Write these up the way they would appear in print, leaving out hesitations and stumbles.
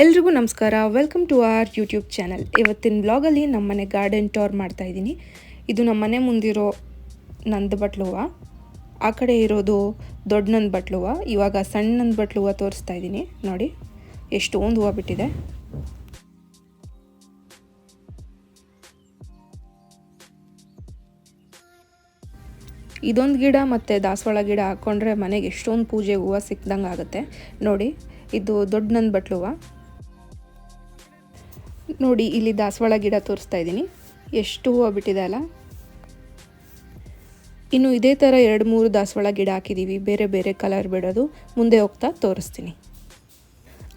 ಎಲ್ರಿಗೂ ನಮಸ್ಕಾರ. Welcome to our YouTube channel. ಇವತ್ತಿನ ಬ್ಲಾಗಲ್ಲಿ ನಮ್ಮನೆ ಗಾರ್ಡನ್ ಟೂರ್ ಮಾಡ್ತಾಯಿದ್ದೀನಿ. ಇದು ನಮ್ಮನೆ ಮುಂದಿರೋ ನಂದು ಬಟ್ಲು ಹೂವು, ಆ ಕಡೆ ಇರೋದು ದೊಡ್ಡ ನಂದು ಬಟ್ಲು ಹೂವು. ಇವಾಗ ಸಣ್ಣ ನಂದು ಬಟ್ಲು ಹೂವು ತೋರಿಸ್ತಾ ಇದ್ದೀನಿ. ನೋಡಿ ಎಷ್ಟೊಂದು ಹೂವು ಬಿಟ್ಟಿದೆ. ಇದೊಂದು ಗಿಡ ಮತ್ತು ದಾಸವಾಳ ಗಿಡ ಹಾಕ್ಕೊಂಡ್ರೆ ಮನೆಗೆ ಎಷ್ಟೊಂದು ಪೂಜೆ ಹೂವು ಸಿಕ್ದಂಗೆ ಆಗುತ್ತೆ. ನೋಡಿ ಇದು ದೊಡ್ಡ ನಂದು ಬಟ್ಲು ಹೂವು. ನೋಡಿ ಇಲ್ಲಿ ದಾಸವಾಳ ಗಿಡ ತೋರಿಸ್ತಾ ಇದ್ದೀನಿ, ಎಷ್ಟು ಹೂವು ಬಿಟ್ಟಿದೆ ಅಲ್ಲ. ಇನ್ನು ಇದೇ ಥರ 2-3 ದಾಸವಾಳ ಗಿಡ ಹಾಕಿದ್ದೀವಿ, ಬೇರೆ ಬೇರೆ ಕಲರ್ ಬಿಡೋದು. ಮುಂದೆ ಹೋಗ್ತಾ ತೋರಿಸ್ತೀನಿ.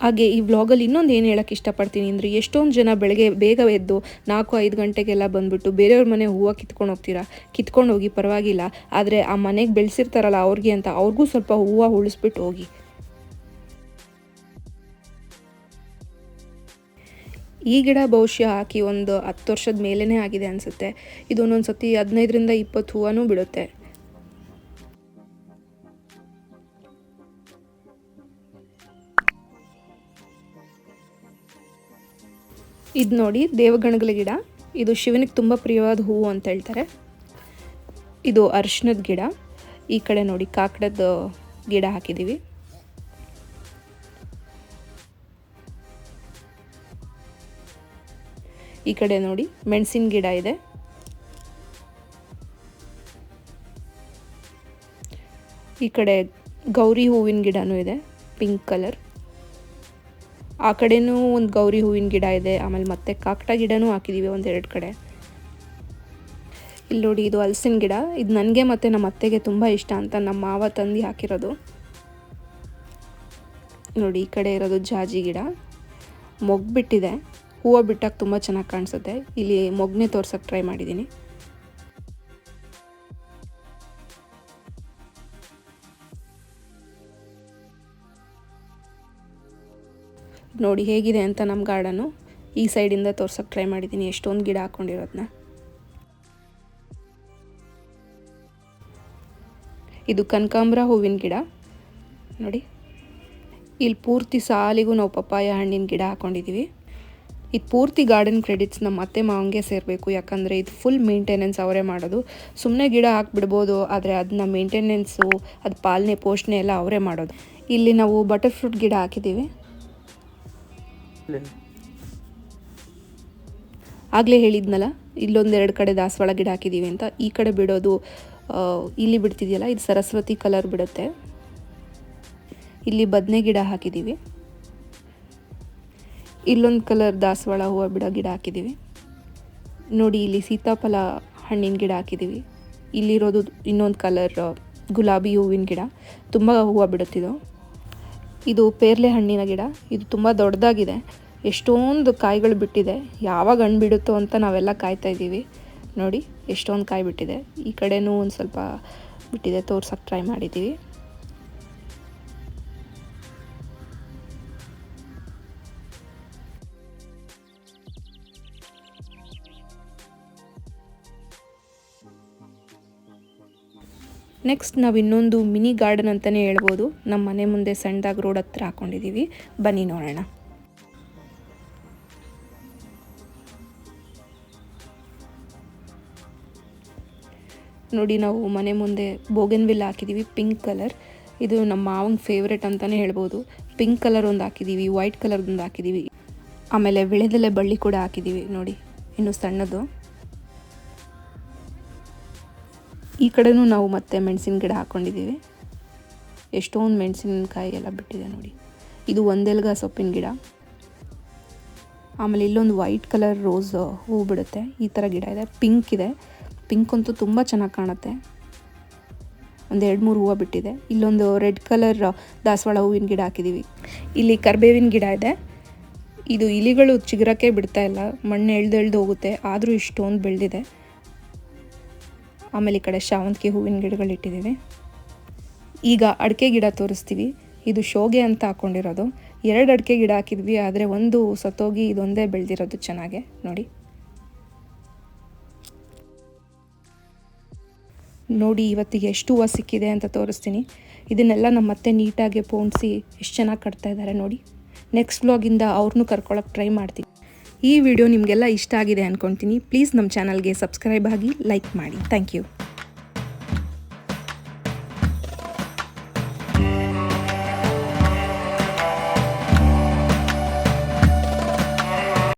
ಹಾಗೆ ಈ ವ್ಲಾಗಲ್ಲಿ ಇನ್ನೊಂದು ಏನು ಹೇಳೋಕ್ಕೆ ಇಷ್ಟಪಡ್ತೀನಿ ಅಂದರೆ, ಎಷ್ಟೊಂದು ಜನ ಬೆಳಗ್ಗೆ ಬೇಗ ಎದ್ದು 4-5 ಗಂಟೆಗೆಲ್ಲ ಬಂದುಬಿಟ್ಟು ಬೇರೆಯವ್ರ ಮನೆ ಹೂವು ಕಿತ್ಕೊಂಡು ಹೋಗ್ತೀರಾ. ಕಿತ್ಕೊಂಡು ಹೋಗಿ, ಪರವಾಗಿಲ್ಲ. ಆದರೆ ಆ ಮನೆಗೆ ಬೆಳೆಸಿರ್ತಾರಲ್ಲ ಅವ್ರಿಗೆ ಅಂತ ಅವ್ರಿಗೂ ಸ್ವಲ್ಪ ಹೂವು ಉಳಿಸ್ಬಿಟ್ಟು ಹೋಗಿ. ಈ ಗಿಡ ಬಹುಶಃ ಹಾಕಿ ಒಂದು 10 ವರ್ಷದ ಮೇಲೇ ಆಗಿದೆ ಅನಿಸುತ್ತೆ. ಇದು ಒಂದೊಂದು ಸತಿ 15-20 ಹೂವನೂ ಬಿಡುತ್ತೆ. ಇದು ನೋಡಿ ದೇವಗಣಗಳ ಗಿಡ. ಇದು ಶಿವನಿಗೆ ತುಂಬ ಪ್ರಿಯವಾದ ಹೂವು ಅಂತ ಹೇಳ್ತಾರೆ. ಇದು ಅರಿಶಿಣದ ಗಿಡ. ಈ ಕಡೆ ನೋಡಿ ಕಾಕಡದ ಗಿಡ ಹಾಕಿದ್ದೀವಿ. ಈ ಕಡೆ ನೋಡಿ ಮೆಣಸಿನ ಗಿಡ ಇದೆ. ಈ ಕಡೆ ಗೌರಿ ಹೂವಿನ ಗಿಡನೂ ಇದೆ, ಪಿಂಕ್ ಕಲರ್. ಆ ಕಡೆನೂ ಒಂದು ಗೌರಿ ಹೂವಿನ ಗಿಡ ಇದೆ. ಆಮೇಲೆ ಮತ್ತೆ ಕಾಕಡ ಗಿಡನೂ ಹಾಕಿದ್ದೀವಿ 1-2 ಕಡೆ. ಇಲ್ಲಿ ನೋಡಿ ಇದು ಹಲಸಿನ ಗಿಡ. ಇದು ನನಗೆ ಮತ್ತು ನಮ್ಮ ಅತ್ತೆಗೆ ತುಂಬ ಇಷ್ಟ ಅಂತ ನಮ್ಮ ಮಾವ ತಂದು ಹಾಕಿರೋದು. ನೋಡಿ ಈ ಕಡೆ ಇರೋದು ಜಾಜಿ ಗಿಡ. ಮೊಗ್ಗು ಬಿಟ್ಟಿದೆ. ಹೂವು ಬಿಟ್ಟಾಗ ತುಂಬ ಚೆನ್ನಾಗಿ ಕಾಣಿಸುತ್ತೆ. ಇಲ್ಲಿ ಮೊಗ್ಗನೆ ತೋರ್ಸೋಕ್ಕೆ ಟ್ರೈ ಮಾಡಿದ್ದೀನಿ. ನೋಡಿ ಹೇಗಿದೆ ಅಂತ ನಮ್ಮ ಗಾರ್ಡನು. ಈ ಸೈಡಿಂದ ತೋರ್ಸೋಕ್ಕೆ ಟ್ರೈ ಮಾಡಿದ್ದೀನಿ ಎಷ್ಟೊಂದು ಗಿಡ ಹಾಕ್ಕೊಂಡಿರೋದನ್ನ. ಇದು ಕನಕಾಂಬರ ಹೂವಿನ ಗಿಡ ನೋಡಿ. ಇಲ್ಲಿ ಪೂರ್ತಿ ಸಾಲಿಗೂ ನಾವು ಪಪ್ಪಾಯ ಹಣ್ಣಿನ ಗಿಡ ಹಾಕ್ಕೊಂಡಿದ್ದೀವಿ. ಇದು ಪೂರ್ತಿ ಗಾರ್ಡನ್ ಕ್ರೆಡಿಟ್ಸ್ ನಮ್ಮ ಅತ್ತೆ ಮಾವಂಗೆ ಸೇರಬೇಕು. ಯಾಕಂದರೆ ಇದು ಫುಲ್ ಮೇಂಟೆನೆನ್ಸ್ ಅವರೇ ಮಾಡೋದು. ಸುಮ್ಮನೆ ಗಿಡ ಹಾಕಿಬಿಡ್ಬೋದು, ಆದರೆ ಅದನ್ನ ಮೇಂಟೆನೆನ್ಸು, ಅದು ಪಾಲನೆ ಪೋಷಣೆ ಎಲ್ಲ ಅವರೇ ಮಾಡೋದು. ಇಲ್ಲಿ ನಾವು ಬಟರ್ ಫ್ರೂಟ್ ಗಿಡ ಹಾಕಿದ್ದೀವಿ. ಆಗಲೇ ಹೇಳಿದ್ನಲ್ಲ ಇಲ್ಲೊಂದೆರಡು ಕಡೆ ದಾಸವಾಳ ಗಿಡ ಹಾಕಿದ್ದೀವಿ ಅಂತ. ಈ ಕಡೆ ಬಿಡೋದು ಇಲ್ಲಿ ಬಿಡ್ತಿದೆಯಲ್ಲ, ಇದು ಸರಸ್ವತಿ ಕಲರ್ ಬಿಡುತ್ತೆ. ಇಲ್ಲಿ ಬದನೆ ಗಿಡ ಹಾಕಿದ್ದೀವಿ. ಇಲ್ಲೊಂದು ಕಲರ್ ದಾಸವಾಳ ಹೂವು ಬಿಡೋ ಗಿಡ ಹಾಕಿದ್ದೀವಿ. ನೋಡಿ ಇಲ್ಲಿ ಸೀತಾಫಲ ಹಣ್ಣಿನ ಗಿಡ ಹಾಕಿದ್ದೀವಿ. ಇಲ್ಲಿರೋದು ಇನ್ನೊಂದು ಕಲರ್ ಗುಲಾಬಿ ಹೂವಿನ ಗಿಡ, ತುಂಬ ಹೂವು ಬಿಡುತ್ತಿದ್ದು. ಇದು ಪೇರ್ಲೆ ಹಣ್ಣಿನ ಗಿಡ. ಇದು ತುಂಬ ದೊಡ್ಡದಾಗಿದೆ, ಎಷ್ಟೊಂದು ಕಾಯಿಗಳು ಬಿಟ್ಟಿದೆ. ಯಾವಾಗ ಹಣ್ಣು ಬಿಡುತ್ತೋ ಅಂತ ನಾವೆಲ್ಲ ಕಾಯ್ತಾ ಇದ್ದೀವಿ. ನೋಡಿ ಎಷ್ಟೊಂದು ಕಾಯಿ ಬಿಟ್ಟಿದೆ. ಈ ಕಡೆನೂ ಒಂದು ಸ್ವಲ್ಪ ಬಿಟ್ಟಿದೆ, ತೋರ್ಸೋಕ್ಕೆ ಟ್ರೈ ಮಾಡಿದ್ದೀವಿ. ನೆಕ್ಸ್ಟ್ ನಾವು ಇನ್ನೊಂದು ಮಿನಿ ಗಾರ್ಡನ್ ಅಂತಲೇ ಹೇಳ್ಬೋದು. ನಮ್ಮ ಮನೆ ಮುಂದೆ ಸಣ್ಣದಾಗಿ ರೋಡ್ ಹತ್ರ ಹಾಕ್ಕೊಂಡಿದ್ದೀವಿ. ಬನ್ನಿ ನೋಡೋಣ. ನೋಡಿ ನಾವು ಮನೆ ಮುಂದೆ ಬೋಗನ್ವಿಲ್ಲ ಹಾಕಿದ್ದೀವಿ, ಪಿಂಕ್ ಕಲರ್. ಇದು ನಮ್ಮ ಮಾವಂಗೆ ಫೇವ್ರೆಟ್ ಅಂತಲೇ ಹೇಳ್ಬೋದು. ಪಿಂಕ್ ಕಲರ್ ಒಂದು ಹಾಕಿದ್ದೀವಿ, ವೈಟ್ ಕಲರ್ದೊಂದು ಹಾಕಿದ್ದೀವಿ. ಆಮೇಲೆ ವಿಳೆದೆಲೆ ಬಳ್ಳಿ ಕೂಡ ಹಾಕಿದ್ದೀವಿ ನೋಡಿ, ಇನ್ನು ಸಣ್ಣದು. ಈ ಕಡೆನೂ ನಾವು ಮತ್ತೆ ಮೆಣಸಿನ ಗಿಡ ಹಾಕ್ಕೊಂಡಿದ್ದೀವಿ. ಎಷ್ಟೊಂದು ಮೆಣಸಿನಕಾಯಿ ಎಲ್ಲ ಬಿಟ್ಟಿದೆ ನೋಡಿ. ಇದು ಒಂದೆಲ್ಗ ಸೊಪ್ಪಿನ ಗಿಡ. ಆಮೇಲೆ ಇಲ್ಲೊಂದು ವೈಟ್ ಕಲರ್ ರೋಸ್ ಹೂ ಬಿಡುತ್ತೆ, ಈ ಥರ ಗಿಡ ಇದೆ. ಪಿಂಕ್ ಇದೆ. ಪಿಂಕ್ ಅಂತೂ ತುಂಬ ಚೆನ್ನಾಗಿ ಕಾಣುತ್ತೆ. 1-2-3 ಹೂವು ಬಿಟ್ಟಿದೆ. ಇಲ್ಲೊಂದು ರೆಡ್ ಕಲರ್ ದಾಸವಾಳ ಹೂವಿನ ಗಿಡ ಹಾಕಿದ್ದೀವಿ. ಇಲ್ಲಿ ಕರಿಬೇವಿನ ಗಿಡ ಇದೆ. ಇದು ಇಲಿಗಳು ಚಿಗುರಕ್ಕೆ ಬಿಡ್ತಾ ಇಲ್ಲ, ಮಣ್ಣು ಎಳ್ದು ಹೋಗುತ್ತೆ, ಆದರೂ ಇಷ್ಟೊಂದು ಬೆಳೆದಿದೆ. ಆಮೇಲೆ ಈ ಕಡೆ ಶಾವಂತಿಗೆ ಹೂವಿನ ಗಿಡಗಳು ಇಟ್ಟಿದ್ದೀವಿ. ಈಗ ಅಡಿಕೆ ಗಿಡ ತೋರಿಸ್ತೀವಿ. ಇದು ಶೋಗೆ ಅಂತ ಹಾಕ್ಕೊಂಡಿರೋದು. 2 ಅಡಿಕೆ ಗಿಡ ಹಾಕಿದ್ವಿ, ಆದರೆ ಒಂದು ಸತ್ತೋಗಿ ಇದೊಂದೇ ಬೆಳೆದಿರೋದು ಚೆನ್ನಾಗೆ ನೋಡಿ. ನೋಡಿ ಇವತ್ತಿಗೆ ಎಷ್ಟು ಹೂವು ಸಿಕ್ಕಿದೆ ಅಂತ ತೋರಿಸ್ತೀನಿ. ಇದನ್ನೆಲ್ಲ ನಮ್ಮ ಅತ್ತೆ ನೀಟಾಗಿ ಪೋಣಿಸಿ ಎಷ್ಟು ಚೆನ್ನಾಗಿ ಕಟ್ತಾ ಇದ್ದಾರೆ ನೋಡಿ. ನೆಕ್ಸ್ಟ್ ವ್ಲಾಗಿಂದ ಅವ್ರನ್ನೂ ಕರ್ಕೊಳ್ಳೋಕೆ ಟ್ರೈ ಮಾಡ್ತೀನಿ. ಈ ವಿಡಿಯೋ ನಿಮಗೆಲ್ಲ ಇಷ್ಟ ಆಗಿದೆ ಅಂದ್ಕೊಳ್ತೀನಿ. ಪ್ಲೀಸ್ ನಮ್ಮ ಚಾನಲ್ಗೆ ಸಬ್ಸ್ಕ್ರೈಬ್ ಆಗಿ ಲೈಕ್ ಮಾಡಿ. Thank you.